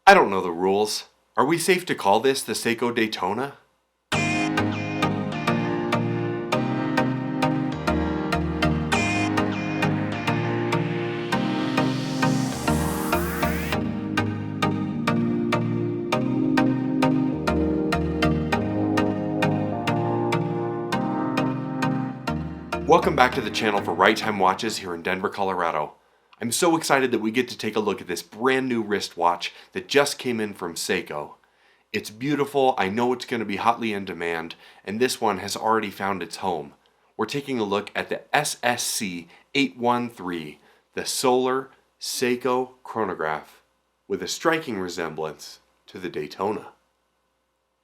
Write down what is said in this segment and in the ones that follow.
I don't know the rules. Are we safe to call this the Seiko Daytona? Welcome back to the channel for Right Time Watches here in Denver, Colorado. I'm so excited that we get to take a look at this brand new wristwatch that just came in from Seiko. It's beautiful, I know it's going to be hotly in demand, and this one has already found its home. We're taking a look at the SSC813, the Solar Seiko Chronograph, with a striking resemblance to the Daytona.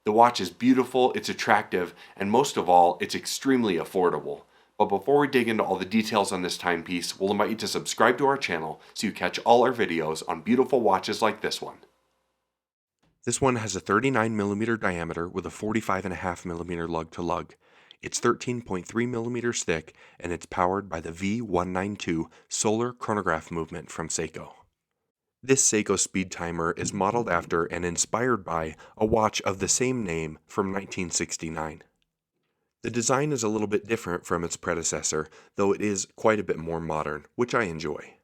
The watch is beautiful, it's attractive, and most of all, it's extremely affordable. But before we dig into all the details on this timepiece, we'll invite you to subscribe to our channel so you catch all our videos on beautiful watches like this one. This one has a 39mm diameter with a 45.5mm lug-to-lug. It's 13.3mm thick, and it's powered by the V192 Solar Chronograph movement from Seiko. This Seiko Speedtimer is modeled after and inspired by a watch of the same name from 1969. The design is a little bit different from its predecessor, though it is quite a bit more modern, which I enjoy.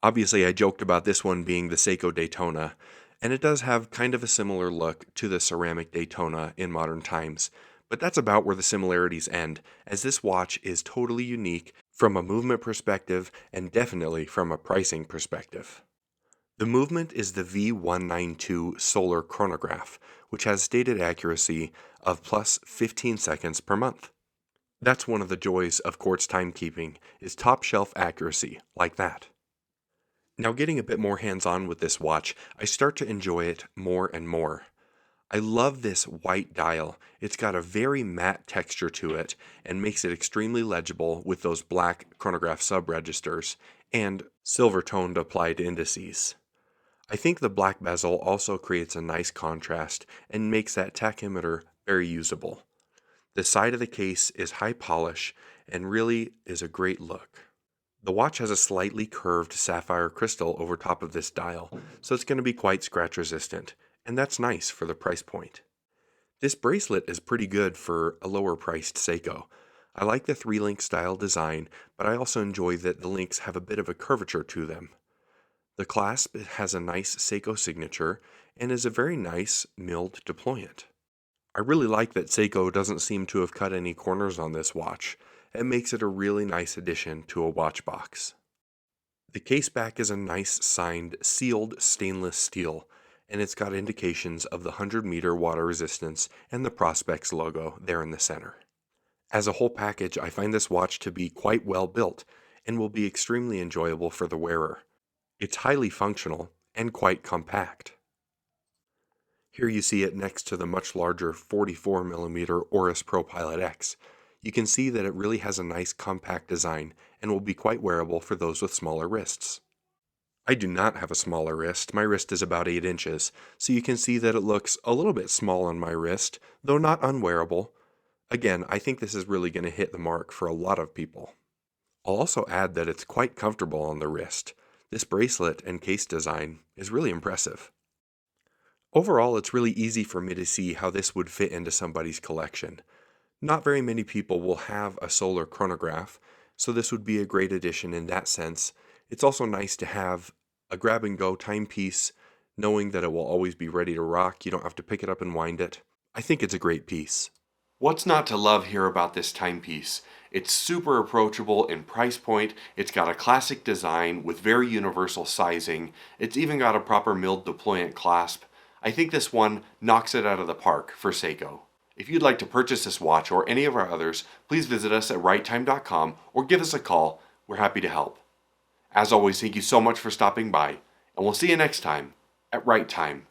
Obviously, I joked about this one being the Seiko Daytona, and it does have kind of a similar look to the ceramic Daytona in modern times, but that's about where the similarities end, as this watch is totally unique from a movement perspective and definitely from a pricing perspective. The movement is the V192 Solar Chronograph, which has stated accuracy of plus 15 seconds per month. That's one of the joys of quartz timekeeping, is top shelf accuracy, like that. Now getting a bit more hands-on with this watch, I start to enjoy it more and more. I love this white dial. It's got a very matte texture to it and makes it extremely legible with those black chronograph sub-registers and silver-toned applied indices. I think the black bezel also creates a nice contrast and makes that tachymeter very usable. The side of the case is high polish and really is a great look. The watch has a slightly curved sapphire crystal over top of this dial, so it's going to be quite scratch resistant, and that's nice for the price point. This bracelet is pretty good for a lower priced Seiko. I like the 3-link style design, but I also enjoy that the links have a bit of a curvature to them. The clasp has a nice Seiko signature and is a very nice milled deployant. I really like that Seiko doesn't seem to have cut any corners on this watch. It makes it a really nice addition to a watch box. The case back is a nice signed sealed stainless steel, and it's got indications of the 100-meter water resistance and the Prospex logo there in the center. As a whole package, I find this watch to be quite well built and will be extremely enjoyable for the wearer. It's highly functional and quite compact. Here you see it next to the much larger 44mm Oris Pro Pilot X. You can see that it really has a nice compact design and will be quite wearable for those with smaller wrists. I do not have a smaller wrist. My wrist is about 8 inches, so you can see that it looks a little bit small on my wrist, though not unwearable. Again, I think this is really going to hit the mark for a lot of people. I'll also add that it's quite comfortable on the wrist. This bracelet and case design is really impressive. Overall, it's really easy for me to see how this would fit into somebody's collection. Not very many people will have a solar chronograph, so this would be a great addition in that sense. It's also nice to have a grab-and-go timepiece, knowing that it will always be ready to rock. You don't have to pick it up and wind it. I think it's a great piece. What's not to love here about this timepiece? It's super approachable in price point, it's got a classic design with very universal sizing, it's even got a proper milled deployant clasp. I think this one knocks it out of the park for Seiko. If you'd like to purchase this watch or any of our others, please visit us at righttime.com or give us a call. We're happy to help. As always, thank you so much for stopping by, and we'll see you next time at Right Time.